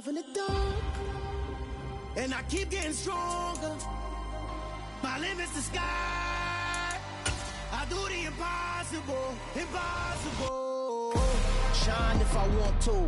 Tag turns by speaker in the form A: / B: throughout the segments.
A: in the dark, and I keep getting stronger. My limit's the sky. I do the impossible, impossible. Shine if I want to.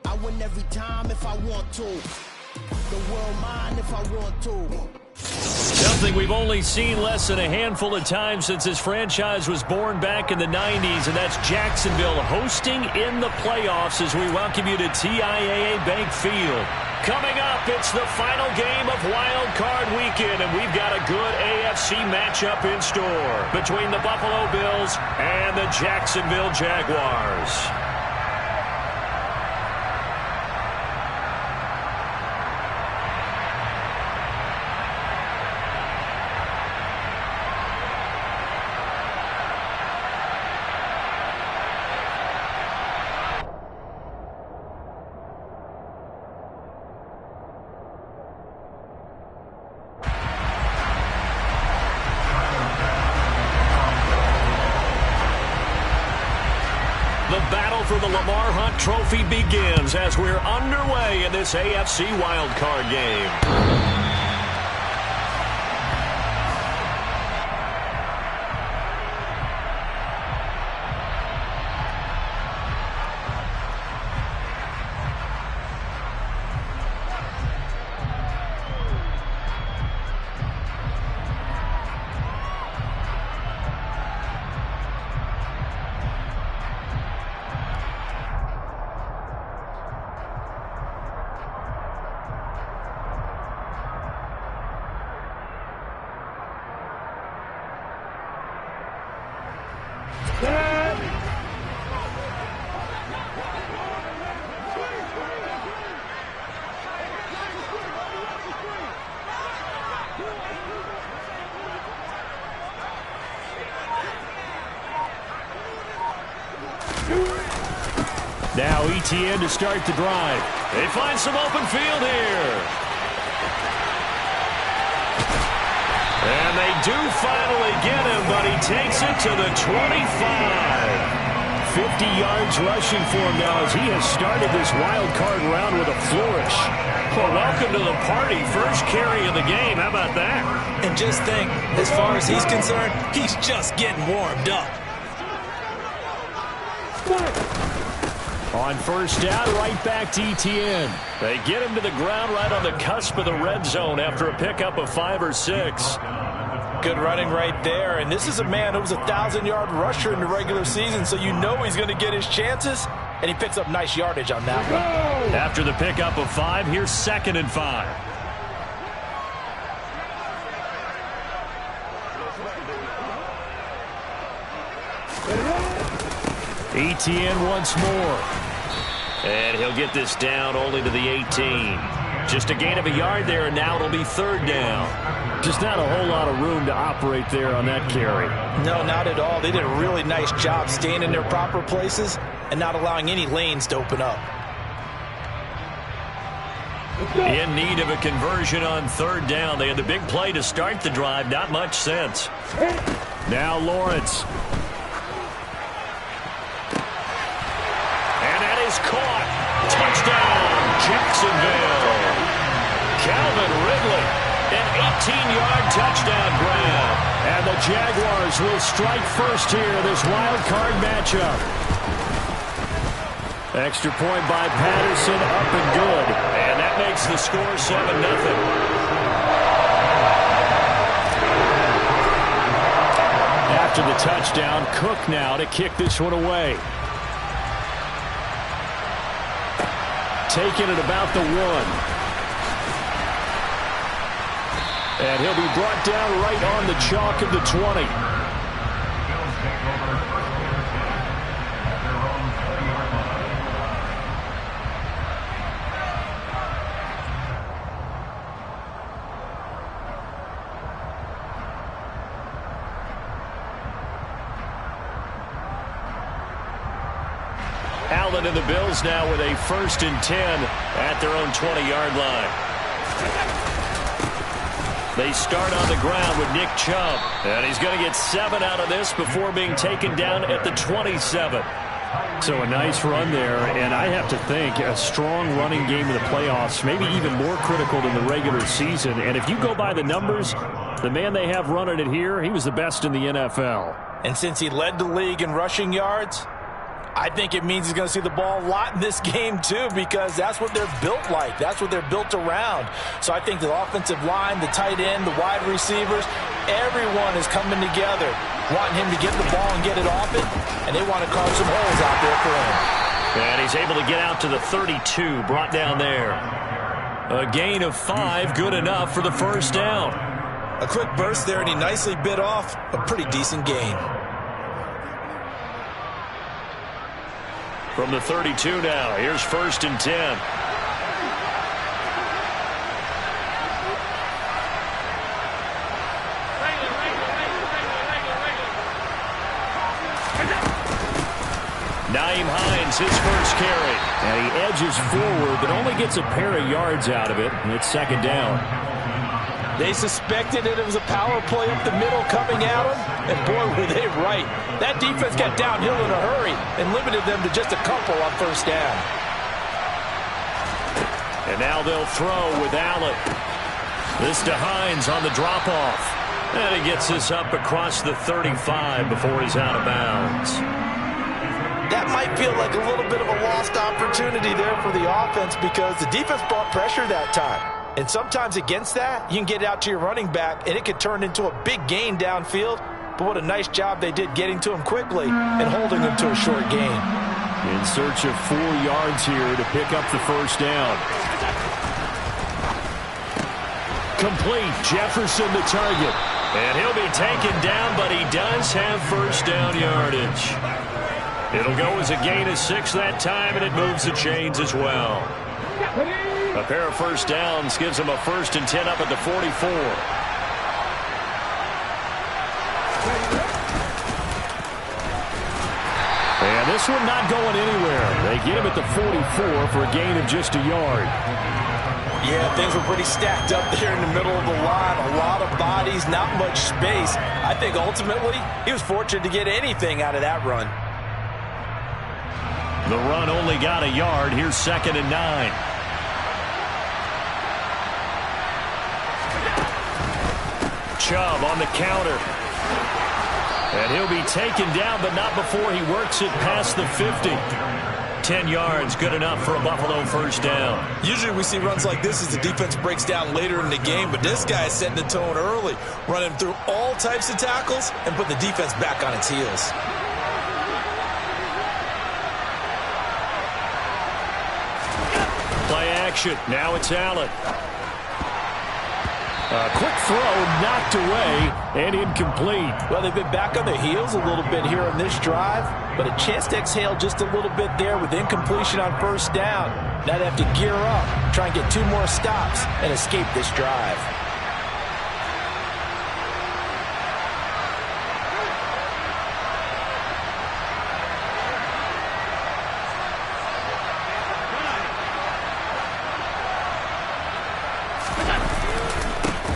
A: I win every time if I want to. The world mine if I want to.
B: Something we've only seen less than a handful of times since this franchise was born back in the 90s, and that's Jacksonville hosting in the playoffs as we welcome you to TIAA Bank Field. Coming up, it's the final game of Wild Card Weekend, and we've got a good AFC matchup in store between the Buffalo Bills and the Jacksonville Jaguars. The battle for the Lamar Hunt Trophy begins as we're underway in this AFC wildcard game. Now ETN to start the drive. They find some open field here. And they do finally get him, but he takes it to the 25. 50 yards rushing for him now as he has started this wild card round with a flourish. Well, welcome to the party. First carry of the game. How about that?
C: And just think, as far as he's concerned, he's just getting warmed up.
B: On first down, right back to ETN. They get him to the ground right on the cusp of the red zone after a pickup of 5 or 6.
C: Good running right there. And this is a man who was a 1,000-yard rusher in the regular season, so you know he's going to get his chances. And he picks up nice yardage on that one.
B: After the pickup of 5, here's 2nd and 5. ETN once more. And he'll get this down only to the 18. Just a gain of a yard there, and now it'll be 3rd down. Just not a whole lot of room to operate there on that carry.
C: No, not at all. They did a really nice job staying in their proper places and not allowing any lanes to open up.
B: In need of a conversion on 3rd down. They had the big play to start the drive. Not much sense. Now Lawrence. Caught. Touchdown, Jacksonville. Calvin Ridley, an 18-yard touchdown grab. And the Jaguars will strike first here, this wild card matchup. Extra point by Patterson, up and good. And that makes the score 7-0. After the touchdown, Cook now to kick this one away. Taking it about the 1. And he'll be brought down right on the chalk of the 20. Allen and the Bills now with a 1st and 10 at their own 20-yard line. They start on the ground with Nick Chubb. And he's going to get 7 out of this before being taken down at the 27. So a nice run there, and I have to think a strong running game in the playoffs, maybe even more critical than the regular season. And if you go by the numbers, the man they have running it here, he was the best in the NFL.
C: And since he led the league in rushing yards, I think it means he's going to see the ball a lot in this game too, because that's what they're built like. That's what they're built around. So I think the offensive line, the tight end, the wide receivers, everyone is coming together, wanting him to get the ball and get it off it, and they want to carve some holes out there for him.
B: And he's able to get out to the 32, brought down there. A gain of 5, good enough for the first down.
C: A quick burst there, and he nicely bit off a pretty decent gain.
B: From the 32 now, here's 1st and 10. Nyheim Hines, his first carry. And he edges forward, but only gets a pair of yards out of it. And it's 2nd down.
C: They suspected it was a power play up the middle coming at them, and boy, were they right. That defense got downhill in a hurry and limited them to just a couple on 1st down.
B: And now they'll throw with Allen. This to Hines on the drop-off. And he gets this up across the 35 before he's out of bounds.
C: That might feel like a little bit of a lost opportunity there for the offense because the defense brought pressure that time. And sometimes against that, you can get it out to your running back, and it could turn into a big gain downfield. But what a nice job they did getting to him quickly and holding him to a short gain.
B: In search of 4 yards here to pick up the first down. Complete. Jefferson the target. And he'll be taken down, but he does have first down yardage. It'll go as a gain of 6 that time, and it moves the chains as well. A pair of first downs gives him a 1st and 10 up at the 44. And this one not going anywhere. They get him at the 44 for a gain of just a yard.
C: Yeah, things were pretty stacked up there in the middle of the line. A lot of bodies, not much space. I think ultimately he was fortunate to get anything out of that run.
B: The run only got a yard. Here's 2nd and 9. Chubb on the counter. And he'll be taken down, but not before he works it past the 50. 10 yards, good enough for a Buffalo first down.
C: Usually we see runs like this as the defense breaks down later in the game, but this guy is setting the tone early, running through all types of tackles and put the defense back on its heels.
B: Play action. Now it's Allen. A quick throw knocked away and incomplete.
C: Well, they've been back on their heels a little bit here on this drive, but a chance to exhale just a little bit there with incompletion on first down. Now they have to gear up, try and get 2 more stops and escape this drive.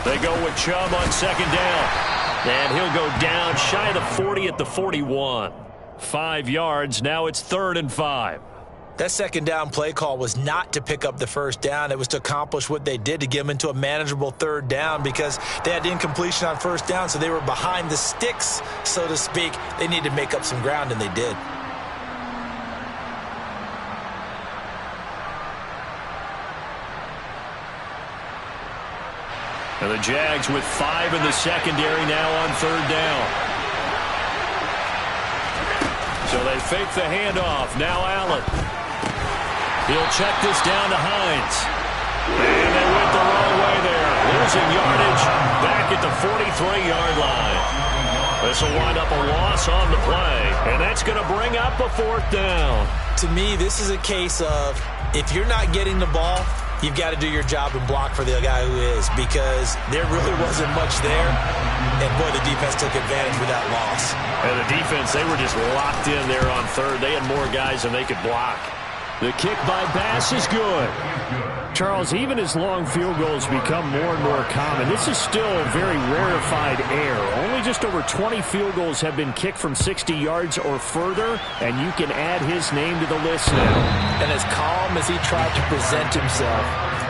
B: They go with Chubb on 2nd down. And he'll go down shy of the 40 at the 41. 5 yards. Now it's 3rd and 5.
C: That 2nd down play call was not to pick up the first down. It was to accomplish what they did to get them into a manageable 3rd down because they had incompletion on first down, so they were behind the sticks, so to speak. They needed to make up some ground, and they did.
B: And the Jags with 5 in the secondary now on 3rd down. So they fake the handoff. Now Allen. He'll check this down to Hines. And they went the wrong way there. Losing yardage back at the 43-yard line. This will wind up a loss on the play. And that's going to bring up a 4th down.
C: To me, this is a case of if you're not getting the ball, you've got to do your job and block for the guy who is, because there really wasn't much there. And, boy, the defense took advantage with that loss.
B: And the defense, they were just locked in there on 3rd. They had more guys than they could block. The kick by Bass is good. Charles, even as long field goals become more and more common, this is still a very rarefied air. Only just over 20 field goals have been kicked from 60 yards or further, and you can add his name to the list now.
C: And as calm as he tried to present himself,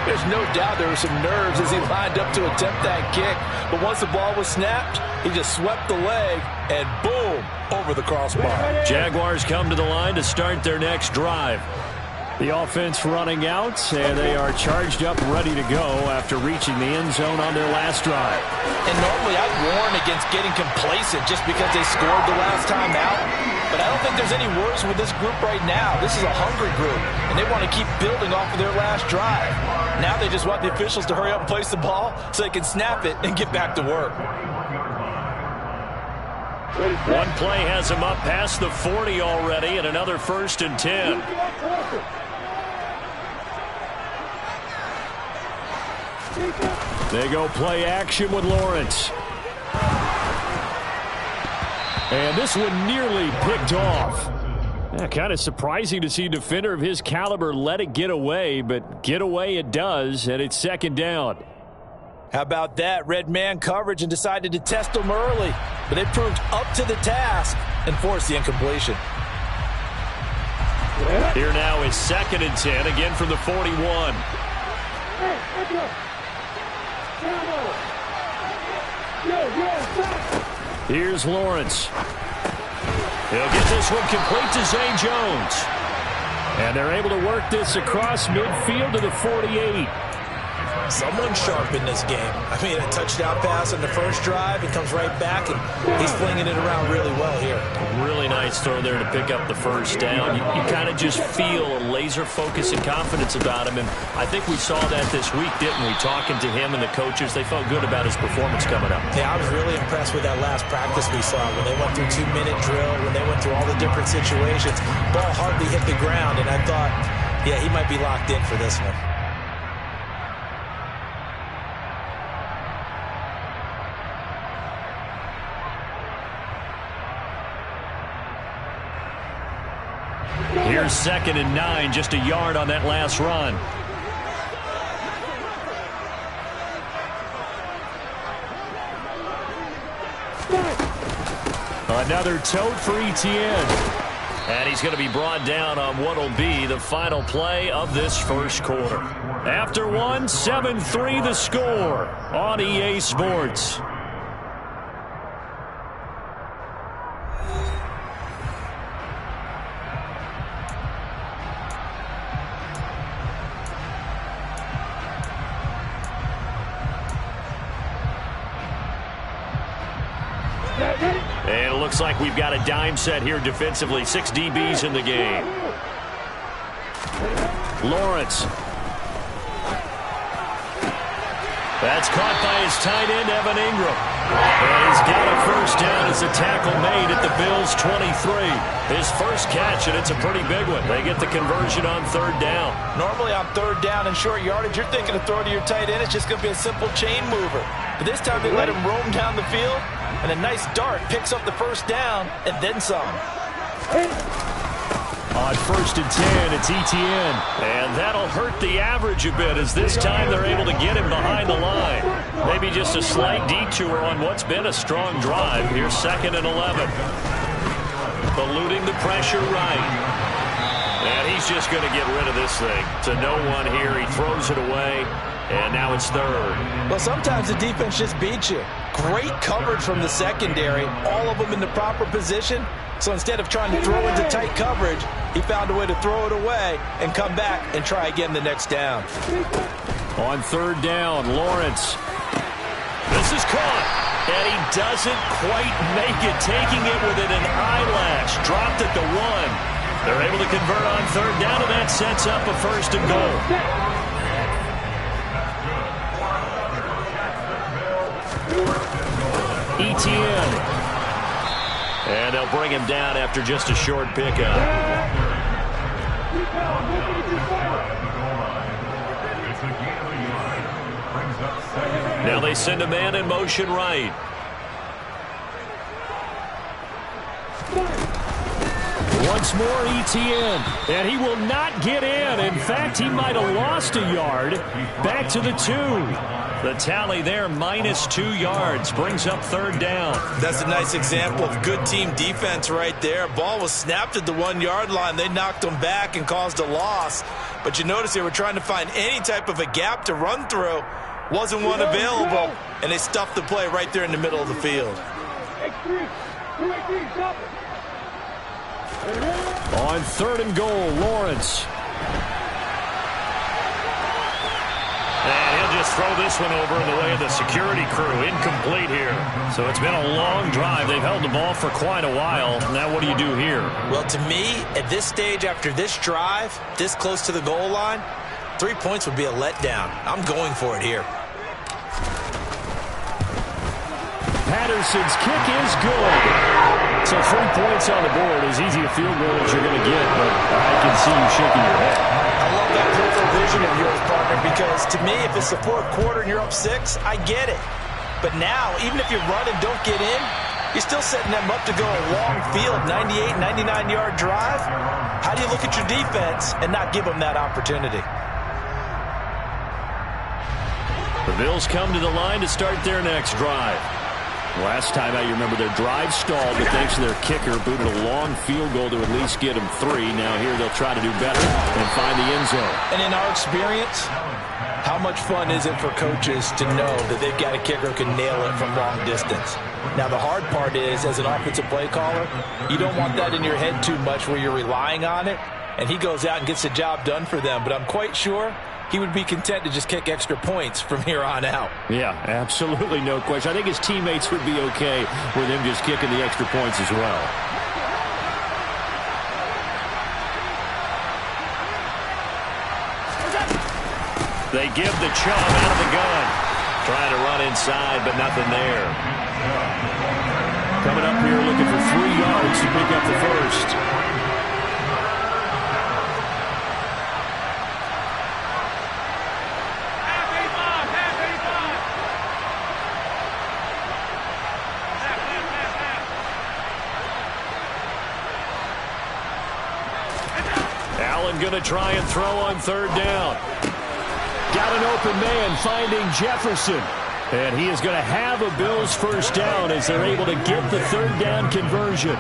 C: there's no doubt there were some nerves as he lined up to attempt that kick. But once the ball was snapped, he just swept the leg, and boom, over the crossbar.
B: Jaguars come to the line to start their next drive. The offense running out, and they are charged up, ready to go after reaching the end zone on their last drive.
C: And normally I'd warn against getting complacent just because they scored the last time out. But I don't think there's any worries with this group right now. This is a hungry group, and they want to keep building off of their last drive. Now they just want the officials to hurry up and place the ball so they can snap it and get back to work.
B: One play has them up past the 40 already, and another 1st and 10. They go play action with Lawrence. And this one nearly picked off. Kind of surprising to see a defender of his caliber let it get away, but get away it does, and it's 2nd down.
C: How about that? Red man coverage and decided to test them early. But they proved up to the task and forced the incompletion.
B: Here now is 2nd and 10, again from the 41. Here's Lawrence. He'll get this one complete to Zay Jones. And they're able to work this across midfield to the 48.
C: Someone sharp in this game. I mean, a touchdown pass on the first drive. He comes right back, and he's flinging it around really well here.
B: Really nice throw there to pick up the 1st down. You kind of just feel a laser focus and confidence about him, and I think we saw that this week, didn't we? Talking to him and the coaches, they felt good about his performance coming up.
C: Yeah, I was really impressed with that last practice we saw when they went through 2-minute drill, when they went through all the different situations. Ball hardly hit the ground, and I thought, yeah, he might be locked in for this one.
B: Here's 2nd and 9, just a yard on that last run. Another tote for Etienne. And he's going to be brought down on what will be the final play of this 1st quarter. After one, 7-3 the score on EA Sports. And it looks like we've got a dime set here defensively. 6 DBs in the game. Lawrence. That's caught by his tight end, Evan Ingram. And he's got a 1st down as a tackle made at the Bills' 23. His first catch, and it's a pretty big one. They get the conversion on 3rd down.
C: Normally on 3rd down and short yardage, you're thinking to throw to your tight end. It's just going to be a simple chain mover. But this time they let him roam down the field, and a nice dart picks up the 1st down and then some.
B: On 1st and 10, it's Etienne. And that'll hurt the average a bit as this time they're able to get him behind the line. Maybe just a slight detour on what's been a strong drive. Here's 2nd and 11. Eluding the pressure right. And he's just going to get rid of this thing. To no one here. He throws it away. And now it's 3rd.
C: Well, sometimes the defense just beats you. Great coverage from the secondary. All of them in the proper position. So instead of trying to throw into tight coverage, he found a way to throw it away and come back and try again the next down.
B: On 3rd down, Lawrence. This is caught. And he doesn't quite make it, taking it within an eyelash. Dropped at the 1. They're able to convert on 3rd down, and that sets up a 1st and goal. Etienne. And they'll bring him down after just a short pickup. Now they send a man in motion right. Once more, ETN. And he will not get in. In fact, he might have lost a yard. Back to the 2. The tally there, -2 yards. Brings up third down.
C: That's a nice example of good team defense right there. Ball was snapped at the 1-yard line. They knocked him back and caused a loss. But you notice they were trying to find any type of a gap to run through. Wasn't one available, and they stuffed the play right there in the middle of the field.
B: On 3rd and goal, Lawrence. And he'll just throw this one over in the way of the security crew. Incomplete here. So it's been a long drive. They've held the ball for quite a while. Now what do you do here?
C: Well, to me, at this stage after this drive, this close to the goal line, 3 points would be a letdown. I'm going for it here.
B: Patterson's kick is good. So 3 points on the board, as easy a field goal as you're going to get, but I can see you shaking your head.
C: I love that peripheral vision of yours, partner, because to me, if it's the 4th quarter and you're up 6, I get it. But now, even if you run and don't get in, you're still setting them up to go a long field, 98, 99-yard drive. How do you look at your defense and not give them that opportunity?
B: The Bills come to the line to start their next drive. Last time out, you remember their drive stalled, but thanks to their kicker, booted a long field goal to at least get them 3. Now here they'll try to do better and find the end zone.
C: And in our experience, how much fun is it for coaches to know that they've got a kicker who can nail it from long distance? Now the hard part is, as an offensive play caller, you don't want that in your head too much where you're relying on it, and he goes out and gets the job done for them. But I'm quite sure he would be content to just kick extra points from here on out.
B: Yeah, absolutely no question. I think his teammates would be okay with him just kicking the extra points as well. They give the Chubb out of the gun. Trying to run inside, but nothing there. Coming up here looking for 3 yards to pick up the first. Going to try and throw on 3rd down. Got an open man finding Jefferson. And he is going to have a Bills first down as they're able to get the 3rd down conversion.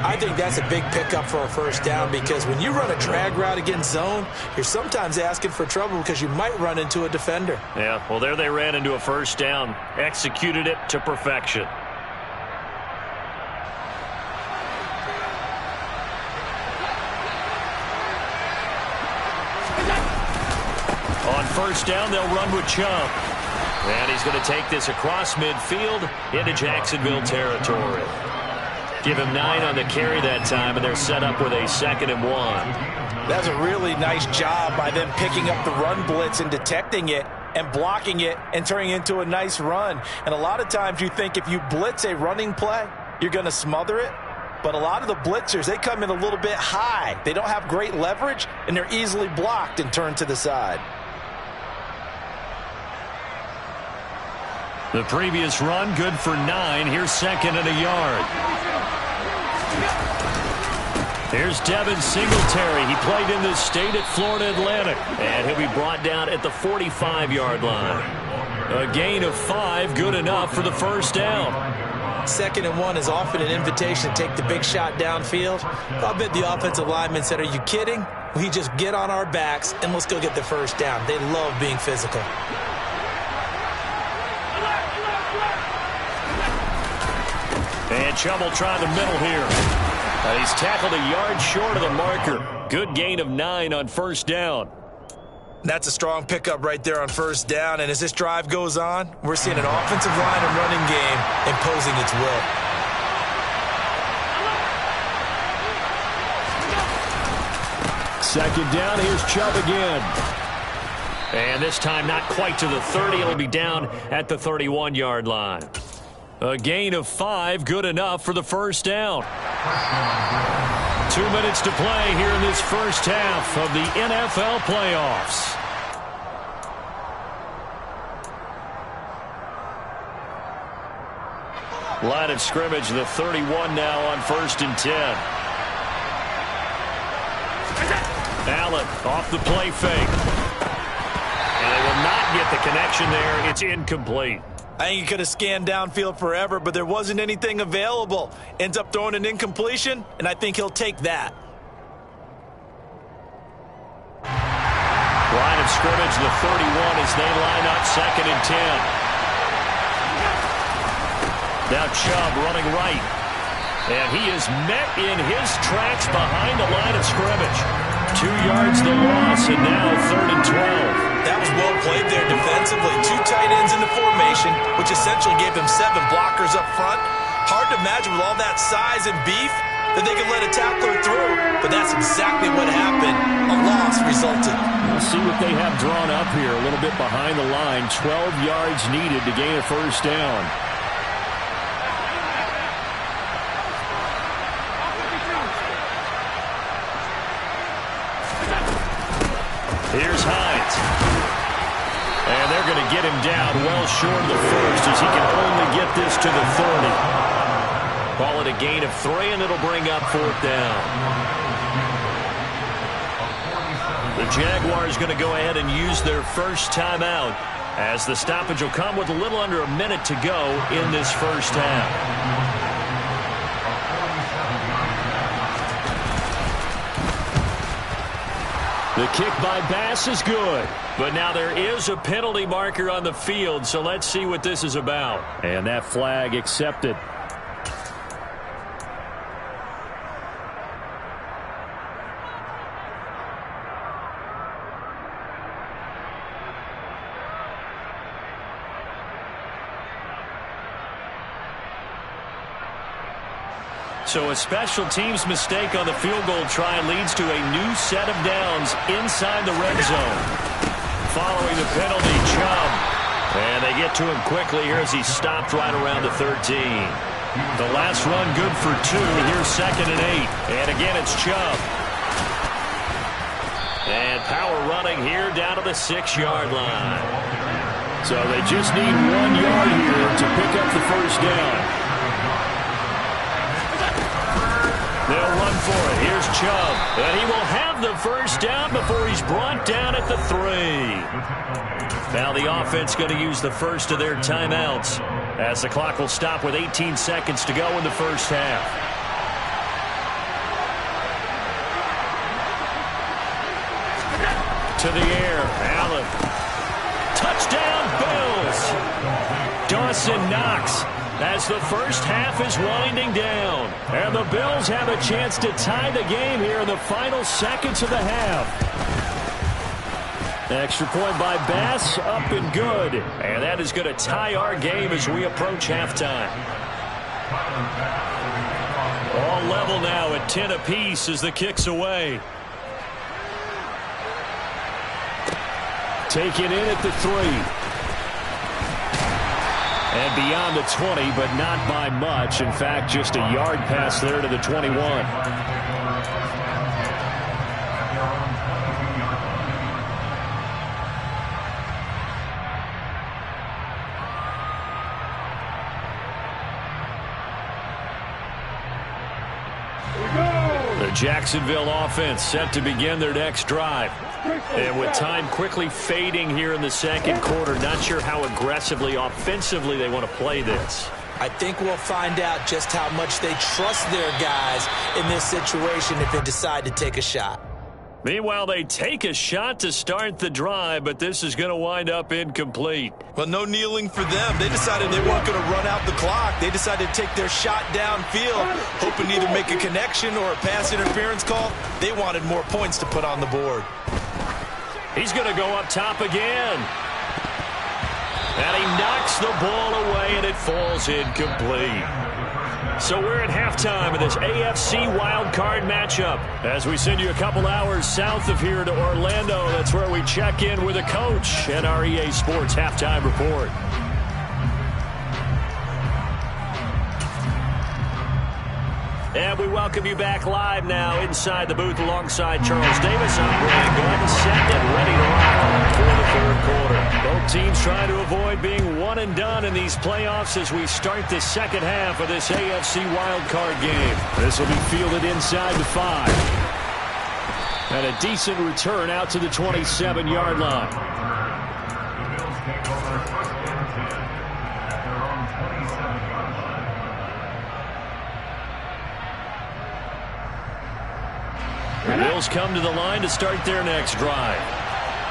C: I think that's a big pickup for a first down because when you run a drag route against zone, you're sometimes asking for trouble because you might run into a defender.
B: Yeah, well, there they ran into a first down. Executed it to perfection. On first down, they'll run with Chubb. And he's going to take this across midfield into Jacksonville territory. Give him 9 on the carry that time, and they're set up with a 2nd and 1.
C: That's a really nice job by them picking up the run blitz and detecting it and blocking it and turning it into a nice run. And a lot of times you think if you blitz a running play, you're going to smother it. But a lot of the blitzers, they come in a little bit high. They don't have great leverage, and they're easily blocked and turned to the side.
B: The previous run, good for 9. Here's 2nd and a yard. Here's Devin Singletary. He played in the state at Florida Atlantic. And he'll be brought down at the 45-yard line. A gain of 5, good enough for the first down.
C: 2nd and 1 is often an invitation to take the big shot downfield. I bet the offensive lineman said, are you kidding? We just get on our backs and let's go get the first down. They love being physical.
B: And Chubb will try the middle here. He's tackled a yard short of the marker. Good gain of 9 on first down.
C: That's a strong pickup right there on first down. And as this drive goes on, we're seeing an offensive line and running game imposing its will.
B: Second down, here's Chubb again. And this time not quite to the 30. It'll be down at the 31-yard line. A gain of 5, good enough for the first down. 2 minutes to play here in this first half of the NFL playoffs. Line of scrimmage, the 31 now on 1st and 10. Allen off the play fake. And they will not get the connection there. It's incomplete.
C: I think he could have scanned downfield forever, but there wasn't anything available. Ends up throwing an incompletion, and I think he'll take that.
B: Line of scrimmage, the 31 as they line up 2nd and 10. Now Chubb running right. And he is met in his tracks behind the line of scrimmage. 2 yards the loss, and now 3rd and 12.
C: That was well played there defensively. 2 tight ends in the formation, which essentially gave them 7 blockers up front. Hard to imagine with all that size and beef that they could let a tackler through, but that's exactly what happened. A loss resulted.
B: We'll see what they have drawn up here. A little bit behind the line. 12 yards needed to gain a first down. Here's Hines. And they're going to get him down well short of the first as he can only get this to the 30. Call it a gain of 3, and it'll bring up 4th down. The Jaguars going to go ahead and use their first timeout as the stoppage will come with a little under a minute to go in this first half. The kick by Bass is good, but now there is a penalty marker on the field, so let's see what this is about. And that flag accepted. So a special teams mistake on the field goal try leads to a new set of downs inside the red zone. Following the penalty, Chubb. And they get to him quickly here as he stopped right around the 13. The last run good for 2. Here's 2nd and 8. And again, it's Chubb. And power running here down to the 6-yard line. So they just need 1 yard here to pick up the first down. They'll run for it. Here's Chubb. And he will have the first down before he's brought down at the 3. Now the offense going to use the first of their timeouts as the clock will stop with 18 seconds to go in the first half. To the air. Allen. Touchdown, Bills. Dawson Knox. As the first half is winding down. And the Bills have a chance to tie the game here in the final seconds of the half. Extra point by Bass, up and good. And that is going to tie our game as we approach halftime. All level now at 10 apiece as the kick's away. Taken in at the 3. And beyond the 20, but not by much. In fact, just a yard pass there to the 21. The Jacksonville offense set to begin their next drive. And with time quickly fading here in the second quarter, not sure how aggressively, offensively they want to play this.
C: I think we'll find out just how much they trust their guys in this situation if they decide to take a shot.
B: Meanwhile, they take a shot to start the drive, but this is going to wind up incomplete.
C: Well, no kneeling for them. They decided they weren't going to run out the clock. They decided to take their shot downfield, hoping to either make a connection or a pass interference call. They wanted more points to put on the board.
B: He's going to go up top again. And he knocks the ball away, and it falls incomplete. So we're at halftime of this AFC wildcard matchup as we send you a couple hours south of here to Orlando. That's where we check in with a coach at our EA Sports Halftime Report. And we welcome you back live now inside the booth alongside Charles Davis. I'm Brandon Gordon, set and ready to rock for the third quarter. Both teams trying to avoid being one and done in these playoffs as we start the second half of this AFC wildcard game. This will be fielded inside the 5. And a decent return out to the 27-yard line. The Bills come to the line to start their next drive.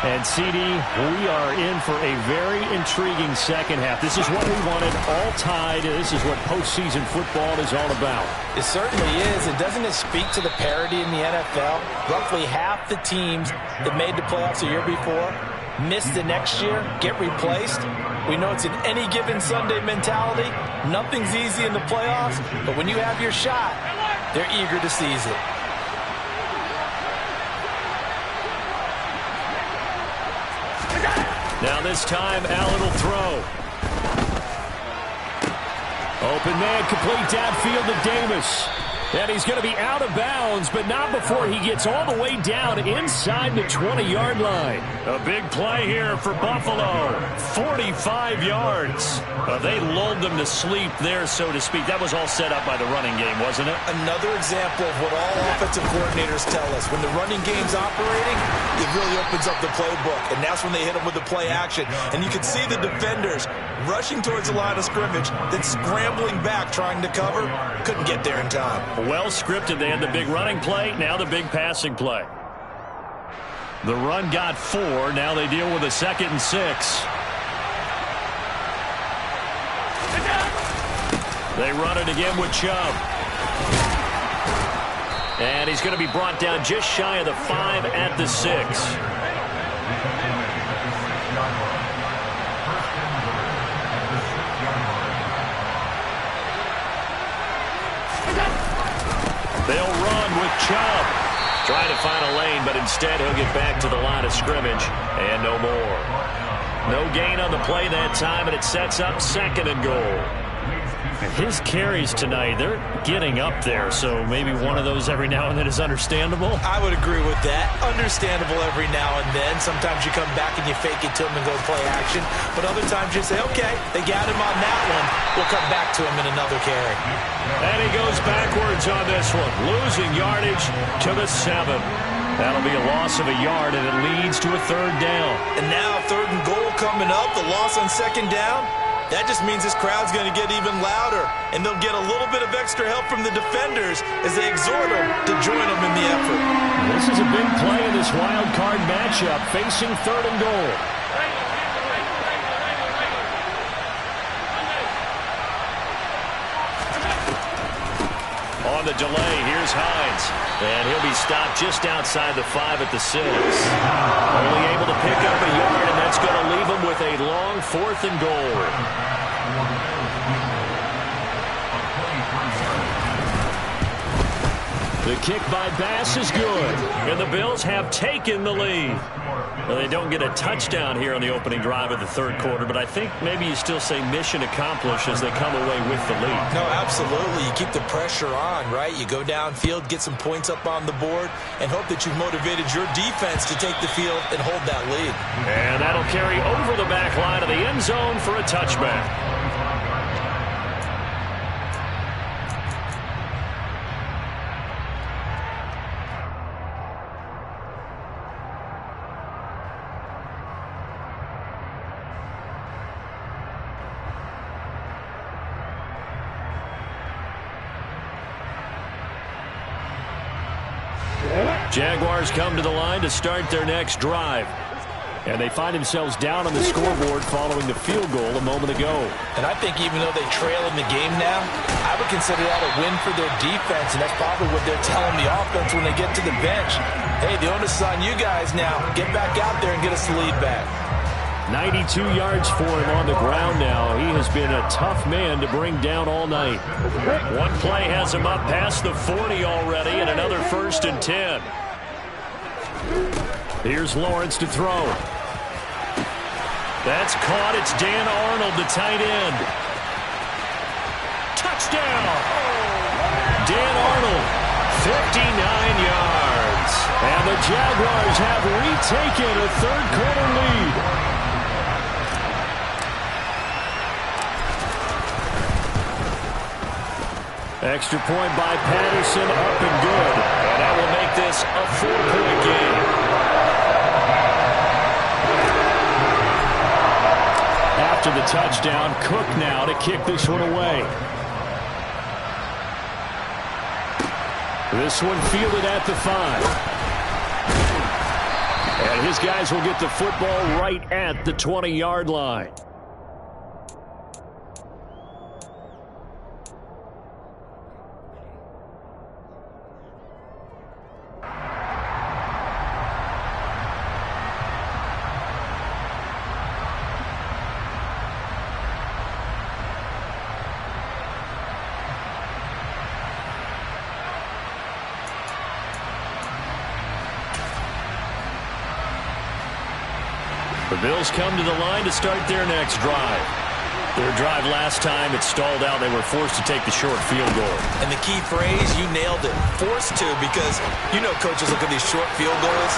B: And, CD, we are in for a very intriguing second half. This is what we wanted, all tied. This is what postseason football is all about.
C: It certainly is. And doesn't it speak to the parity in the NFL? Roughly half the teams that made the playoffs the year before miss the next year, get replaced. We know it's an any given Sunday mentality. Nothing's easy in the playoffs, but when you have your shot, they're eager to seize it.
B: Now this time, Allen will throw. Open man, complete downfield to Davis. And he's going to be out of bounds, but not before he gets all the way down inside the 20-yard line. A big play here for Buffalo. 45 yards. They lulled them to sleep there, so to speak. That was all set up by the running game, wasn't it?
C: Another example of what all offensive coordinators tell us. When the running game's operating, it really opens up the playbook, and that's when they hit them with the play action. And you can see the defenders rushing towards the line of scrimmage, then scrambling back trying to cover. Couldn't get there in time.
B: Well scripted. They had the big running play, now the big passing play. The run got 4. Now they deal with a 2nd and 6. They run it again with Chubb. And he's going to be brought down just shy of the 5 at the 6. They'll run with Chubb. Trying to find a lane, but instead he'll get back to the line of scrimmage. And no more. No gain on the play that time, and it sets up 2nd and goal. And his carries tonight, they're getting up there, so maybe one of those every now and then is understandable.
C: I would agree with that. Understandable every now and then. Sometimes you come back and you fake it to him and go play action. But other times you say, okay, they got him on that one. We'll come back to him in another carry.
B: And he goes backwards on this one, losing yardage to the 7. That'll be a loss of a yard, and it leads to a 3rd down.
C: And now 3rd and goal coming up, the loss on 2nd down. That just means this crowd's going to get even louder, and they'll get a little bit of extra help from the defenders as they exhort them to join them in the effort.
B: This is a big play in this wild card matchup, facing 3rd and goal. On the delay, here's Hines. And he'll be stopped just outside the 5 at the 6. Only able to pick up a yard, and that's going to leave him with a long 4th and goal. The kick by Bass is good, and the Bills have taken the lead. Well, they don't get a touchdown here on the opening drive of the 3rd quarter, but I think maybe you still say mission accomplished as they come away with the lead.
C: No, absolutely. You keep the pressure on, right? You go downfield, get some points up on the board, and hope that you've motivated your defense to take the field and hold that lead.
B: And that'll carry over the back line of the end zone for a touchback. Jaguars come to the line to start their next drive. And they find themselves down on the scoreboard following the field goal a moment ago.
C: And I think even though they trail in the game now, I would consider that a win for their defense, and that's probably what they're telling the offense when they get to the bench. Hey, the onus is on you guys now. Get back out there and get us the lead back.
B: 92 yards for him on the ground now. He has been a tough man to bring down all night. One play has him up past the 40 already, and another 1st and 10. Here's Lawrence to throw. That's caught. It's Dan Arnold, the tight end. Touchdown! Dan Arnold, 59 yards. And the Jaguars have retaken a 3rd quarter lead. Extra point by Patterson, up and good. that will make this a 4-point game. After the touchdown, Cook now to kick this one away. This one fielded at the 5. And his guys will get the football right at the 20-yard line. The Bills come to the line to start their next drive. Their drive last time, it stalled out. They were forced to take the short field goal.
C: And the key phrase, you nailed it, forced to, because you know coaches look at these short field goals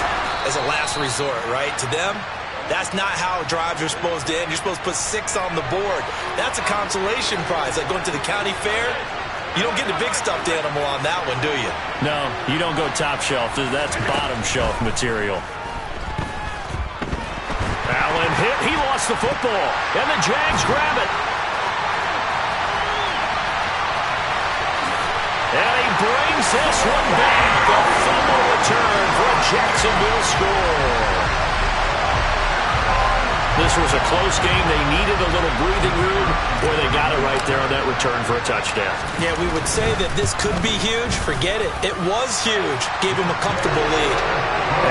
C: as a last resort, right? To them, that's not how drives are supposed to end. You're supposed to put 6 on the board. That's a consolation prize, like going to the county fair. You don't get the big stuffed animal on that one, do you?
B: No, you don't go top shelf. That's bottom shelf material. Allen hit. He lost the football. And the Jags grab it. And he brings this one back. A fumble return for a Jacksonville score. This was a close game. They needed a little breathing room, or they got it right there on that return for a touchdown.
C: Yeah, we would say that this could be huge. Forget it. It was huge. Gave him a comfortable lead.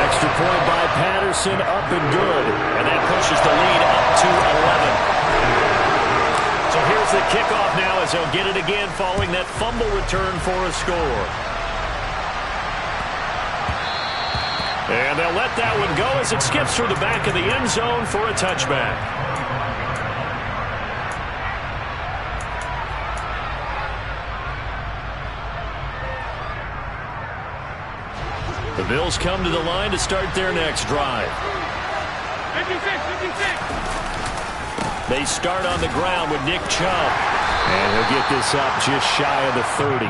B: Extra point by Patterson, up and good. And that pushes the lead up to 11. So here's the kickoff now as they'll get it again following that fumble return for a score. And they'll let that one go as it skips through the back of the end zone for a touchback. The Bills come to the line to start their next drive.
D: 56.
B: They start on the ground with Nick Chubb. And he'll get this up just shy of the 30.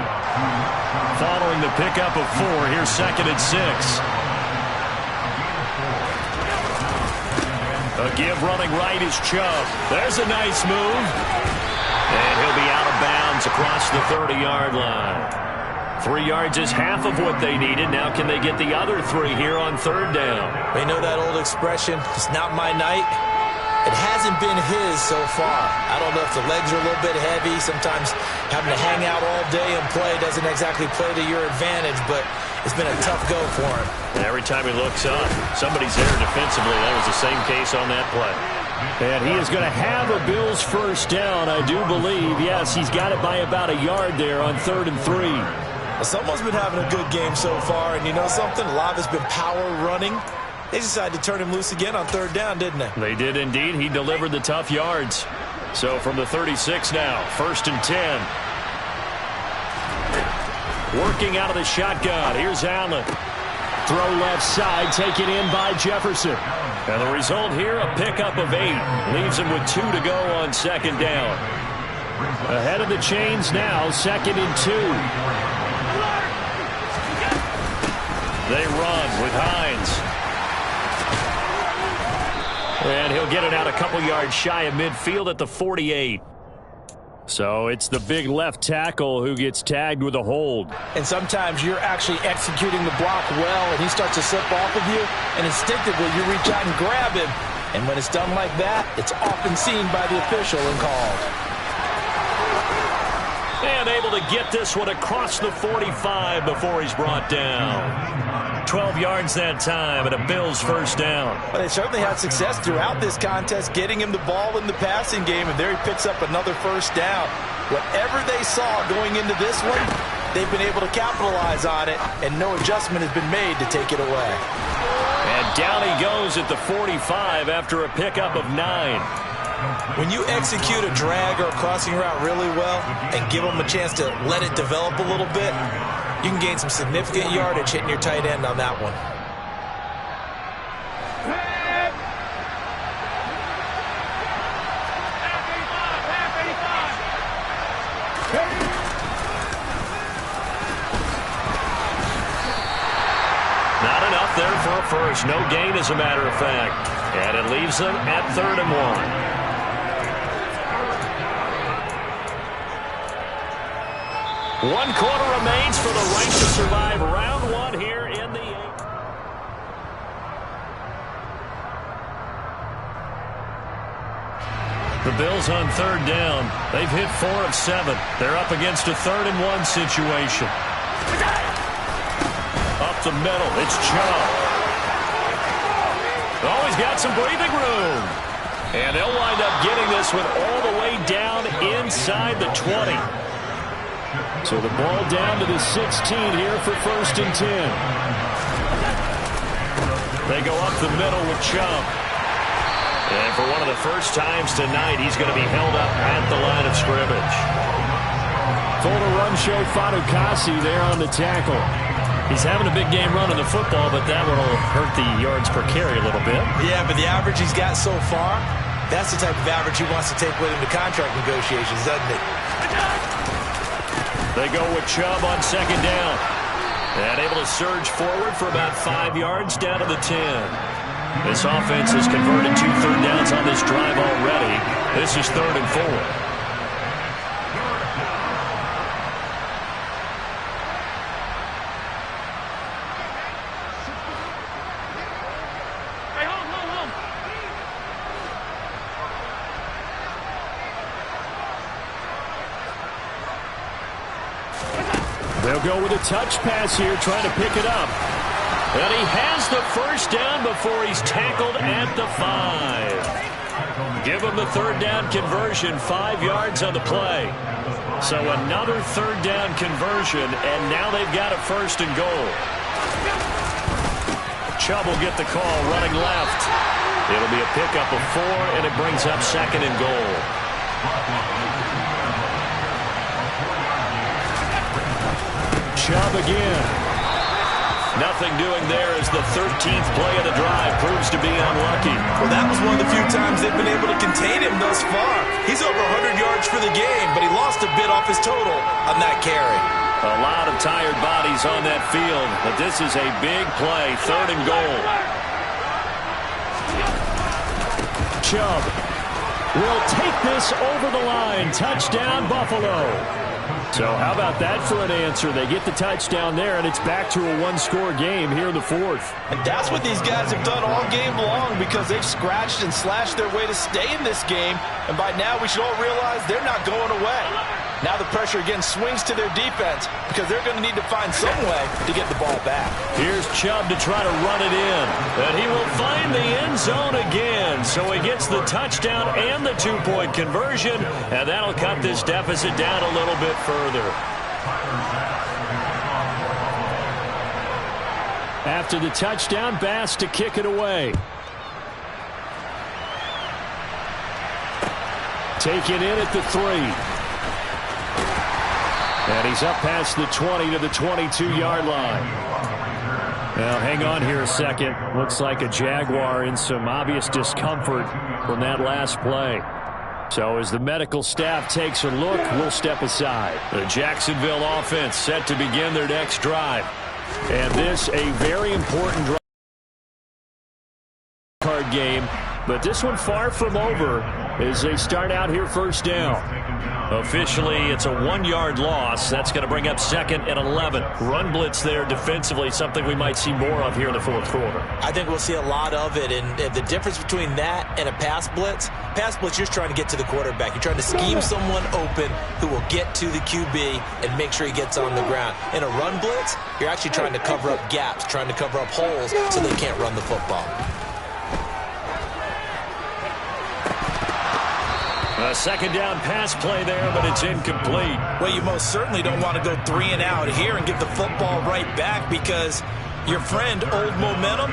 B: Following the pickup of 4, here's 2nd and 6. A give running right is Chubb. There's a nice move. And he'll be out of bounds across the 30-yard line. 3 yards is half of what they needed. Now can they get the other 3 here on 3rd down?
C: They know that old expression, it's not my night. It hasn't been his so far. I don't know if the legs are a little bit heavy. Sometimes having to hang out all day and play doesn't exactly play to your advantage, but it's been a tough go for him.
B: And every time he looks up, somebody's there defensively. That was the same case on that play. And he is going to have a Bills first down, I do believe. Yes, he's got it by about a yard there on 3rd and 3.
C: Well, someone's been having a good game so far, and you know something? A lot of it's been power running. They decided to turn him loose again on 3rd down, didn't they?
B: They did indeed. He delivered the tough yards. So from the 36 now, 1st and 10. Working out of the shotgun. Here's Allen. Throw left side, taken in by Jefferson. And the result here, a pickup of 8. Leaves him with 2 to go on 2nd down. Ahead of the chains now, 2nd and 2. They run with Hines. And he'll get it out a couple yards shy of midfield at the 48. So it's the big left tackle who gets tagged with a hold.
C: And sometimes you're actually executing the block well, and he starts to slip off of you, and instinctively you reach out and grab him. And when it's done like that, it's often seen by the official and called.
B: And able to get this one across the 45 before he's brought down. 12 yards that time and a Bills first down.
C: But they certainly had success throughout this contest, getting him the ball in the passing game, and there he picks up another first down. Whatever they saw going into this one, they've been able to capitalize on it, and no adjustment has been made to take it away.
B: And down he goes at the 45 after a pickup of 9.
C: When you execute a drag or a crossing route really well and give them a chance to let it develop a little bit, you can gain some significant yardage hitting your tight end on that one.
B: there for a first. No gain, as a matter of fact. And it leaves them at 3rd and 1. 1 quarter remains for the right to survive round 1 here in the 8th. The Bills on 3rd down. They've hit 4 of 7. They're up against a 3rd and 1 situation. Up the middle, it's Chubb. Oh, he's got some breathing room. And they'll wind up getting this one all the way down inside the 20. So the ball down to the 16 here for 1st and 10. They go up the middle with Chubb. And for one of the first times tonight, he's going to be held up at the line of scrimmage.
E: Full to run show Fatukasi there on the tackle.
B: He's having a big game running the football, but that one will hurt the yards per carry a little bit.
C: Yeah, but the average he's got so far, that's the type of average he wants to take with him to contract negotiations, doesn't it?
B: They go with Chubb on 2nd down. And able to surge forward for about 5 yards down to the 10. This offense has converted 2 third downs on this drive already. This is 3rd and 4.
E: They'll go with a touch pass here, trying to pick it up.
B: And he has the first down before he's tackled at the 5. Give him the 3rd down conversion, 5 yards on the play. So another 3rd down conversion, and now they've got a 1st and goal. Chubb will get the call running left. It'll be a pickup of 4, and it brings up 2nd and goal.
E: Chubb again.
B: Nothing doing there as the 13th play of the drive proves to be unlucky.
C: Well, that was one of the few times they've been able to contain him thus far. He's over 100 yards for the game, but he lost a bit off his total on that carry.
B: A lot of tired bodies on that field, but this is a big play, 3rd and goal.
E: Chubb will take this over the line. Touchdown, Buffalo. So how about that for an answer? They get the touchdown there, and it's back to a 1-score game here in the 4th.
C: And that's what these guys have done all game long, because they've scratched and slashed their way to stay in this game. And by now, we should all realize they're not going away. Now the pressure again swings to their defense, because they're going to need to find some way to get the ball back.
B: Here's Chubb to try to run it in. And he will find the end zone again. So he gets the touchdown and the 2-point conversion. And that'll cut this deficit down a little bit further.
E: After the touchdown, Bass to kick it away. Taken in at the 3. And he's up past the 20 to the 22-yard line. Now, hang on here a second. Looks like a Jaguar in some obvious discomfort from that last play. So as the medical staff takes a look, we'll step aside.
B: The Jacksonville offense set to begin their next drive.
E: And this a very important drive card game. But this one far from over as they start out here 1st down.
B: Officially, it's a 1-yard loss. That's going to bring up 2nd and 11. Run blitz there defensively, something we might see more of here in the 4th quarter.
C: I think we'll see a lot of it, and the difference between that and a pass blitz, you're just trying to get to the quarterback. You're trying to scheme someone open who will get to the QB and make sure he gets on the ground. In a run blitz, you're actually trying to cover up gaps, trying to cover up holes so they can't run the football.
B: A 2nd down pass play there, but it's incomplete.
C: Well, you most certainly don't want to go 3 and out here and get the football right back, because your friend, Old Momentum,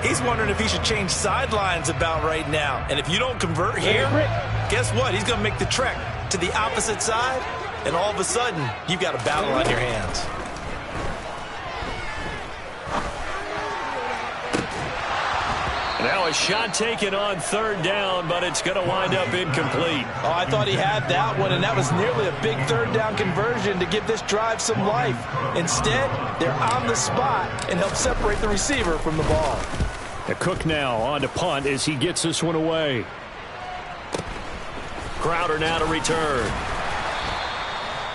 C: he's wondering if he should change sidelines about right now. And if you don't convert here, guess what? He's going to make the trek to the opposite side, and all of a sudden, you've got a battle on your hands.
B: Now a shot taken on third down, but it's going to wind up incomplete.
C: Oh, I thought he had that one, and that was nearly a big third down conversion to give this drive some life. Instead, they're on the spot and help separate the receiver from the ball.
E: Cook now on to punt as he gets this one away.
B: Crowder now to return.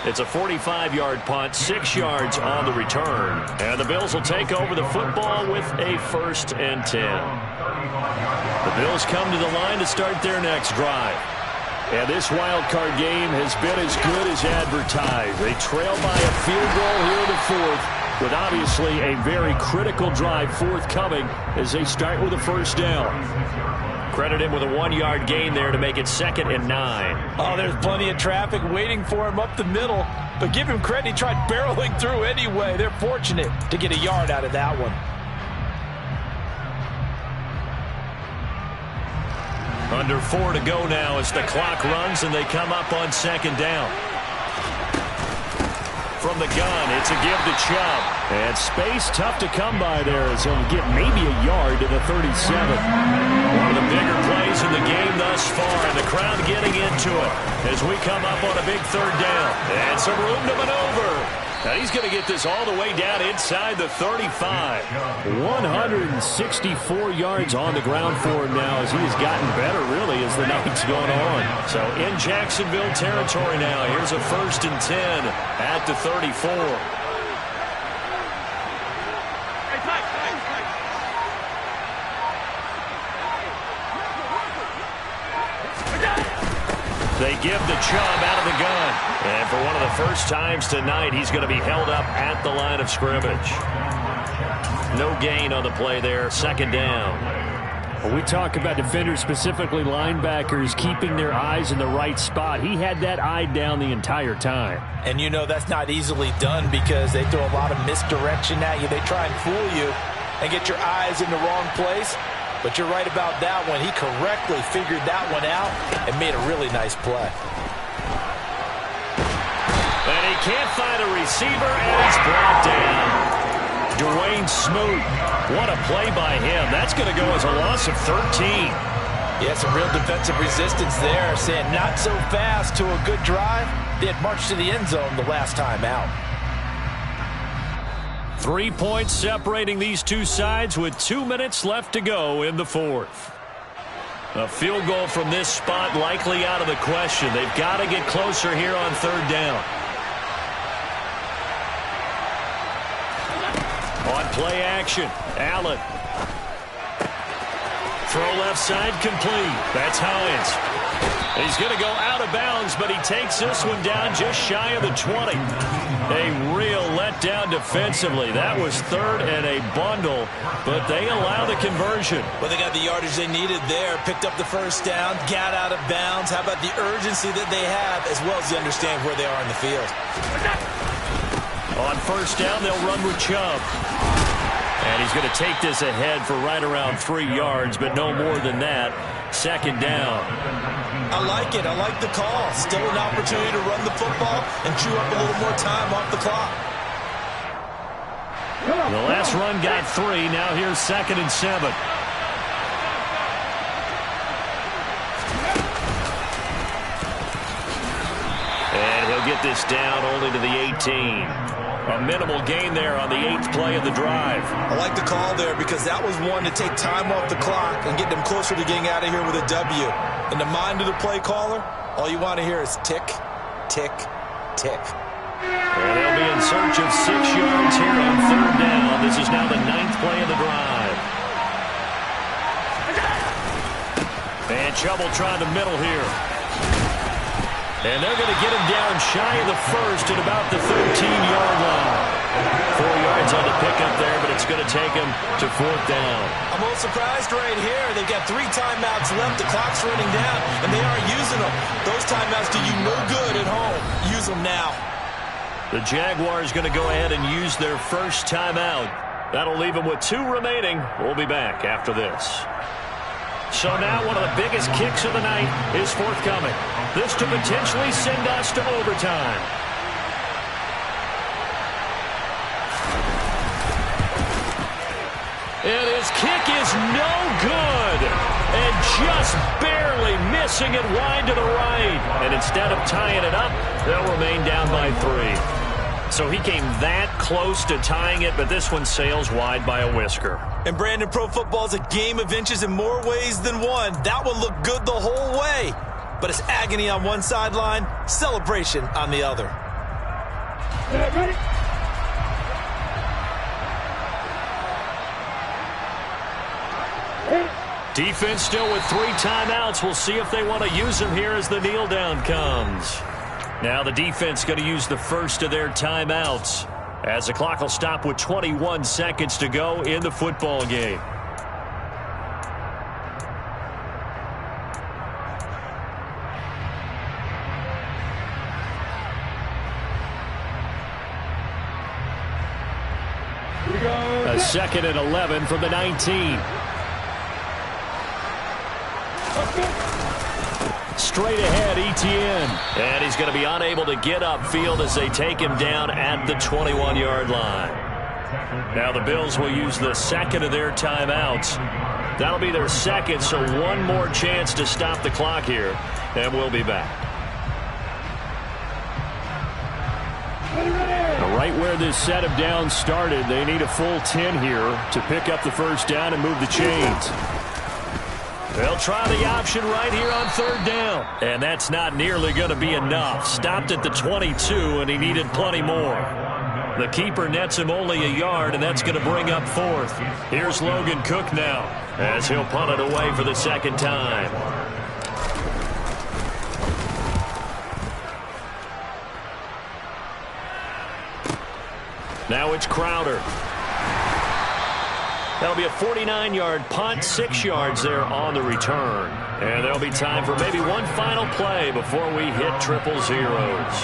B: It's a 45-yard punt, 6 yards on the return. And the Bills will take over the football with a 1st and 10. The Bills come to the line to start their next drive. And this wild card game has been as good as advertised. They trail by a field goal here in the 4th, with obviously a very critical drive forthcoming as they start with a 1st down. Credit him with a 1-yard gain there to make it 2nd and 9.
C: Oh, there's plenty of traffic waiting for him up the middle. But give him credit, he tried barreling through anyway. They're fortunate to get a yard out of that one.
B: Under 4 to go now as the clock runs and they come up on 2nd down. From the gun, it's a give to Chubb.
E: And space tough to come by there as he'll get maybe a yard to the 37.
B: One of the bigger plays in the game thus far, and the crowd getting into it as we come up on a big 3rd down. And some room to maneuver. Now he's going to get this all the way down inside the 35.
E: 164 yards on the ground for him now as he has gotten better, really, as the night's gone on.
B: So in Jacksonville territory now, here's a 1st and 10 at the 34. They give the Chubb out of the gun. And for one of the first times tonight, he's going to be held up at the line of scrimmage. No gain on the play there. 2nd down.
E: When we talk about defenders, specifically linebackers, keeping their eyes in the right spot. He had that eye down the entire time.
C: And you know that's not easily done because they throw a lot of misdirection at you. They try and fool you and get your eyes in the wrong place. But you're right about that one. He correctly figured that one out and made a really nice play.
B: And he can't find a receiver, and he's brought down. Dwayne Smoot, what a play by him. That's going to go as a loss of 13.
C: Yeah, some real defensive resistance there, saying not so fast to a good drive. They had marched to the end zone the last time out.
B: 3 points separating these two sides with 2 minutes left to go in the 4th. A field goal from this spot likely out of the question. They've got to get closer here on 3rd down. On play action, Allen. Throw left side complete. That's Hines. He's going to go out of bounds, but he takes this one down just shy of the 20. A real letdown defensively. That was 3rd and a bundle, but they allow the conversion.
C: Well, they got the yardage they needed there. Picked up the 1st down, got out of bounds. How about the urgency that they have, as well as they understand where they are in the field.
B: On 1st down, they'll run with Chubb. And he's going to take this ahead for right around 3 yards, but no more than that. 2nd down.
C: I like it. I like the call. Still an opportunity to run the football and chew up a little more time off the clock.
B: The last run got 3. Now here's 2nd and 7. And he'll get this down only to the 18. A minimal gain there on the 8th play of the drive.
C: I like the call there because that was one to take time off the clock and get them closer to getting out of here with a W. In the mind of the play caller, all you want to hear is tick, tick, tick.
B: And they'll be in search of 6 yards here on 3rd down. This is now the 9th play of the drive. And Chubb will try the middle here. And they're going to get him down shy of the 1st at about the 13-yard line. 4 yards on the pickup there, but it's going to take him to 4th down.
C: I'm a little surprised right here. They've got 3 timeouts left. The clock's running down, and they aren't using them. Those timeouts do you no good at home. Use them now.
B: The Jaguars going to go ahead and use their first timeout. That'll leave them with 2 remaining. We'll be back after this. So now one of the biggest kicks of the night is forthcoming. This to potentially send us to overtime. And his kick is no good. And just barely missing it wide to the right. And instead of tying it up, they'll remain down by 3. So he came that close to tying it, but this one sails wide by a whisker.
C: And Brandon, pro football is a game of inches in more ways than one. That one looked good the whole way. But it's agony on one sideline, celebration on the other.
D: Ready?
B: Defense still with 3 timeouts. We'll see if they want to use them here as the kneel down comes. Now the defense going to use the first of their timeouts as the clock will stop with 21 seconds to go in the football game.
E: A 2nd and 11 from the 19. Straight ahead, Etienne.
B: And he's going to be unable to get upfield as they take him down at the 21-yard line. Now the Bills will use the 2nd of their timeouts. That'll be their 2nd, so one more chance to stop the clock here, and we'll be back.
E: Right where this set of downs started, they need a full 10 here to pick up the first down and move the chains.
B: They'll try the option right here on 3rd down. And that's not nearly going to be enough. Stopped at the 22, and he needed plenty more. The keeper nets him only a yard, and that's going to bring up 4th. Here's Logan Cook now as he'll punt it away for the 2nd time. Now it's Crowder. That'll be a 49-yard punt, 6 yards there on the return. And there'll be time for maybe one final play before we hit triple zeros.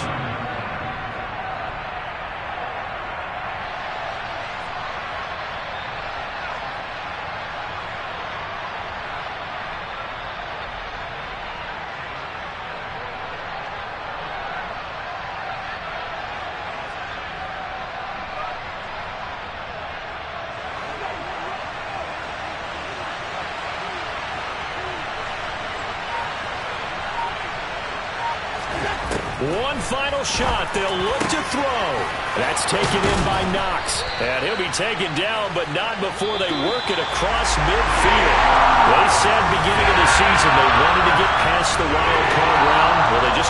B: One final shot. They'll look to throw.
E: That's taken in by Knox.
B: And he'll be taken down, but not before they work it across midfield. They said beginning of the season they wanted to get past the wild card round. Well, they just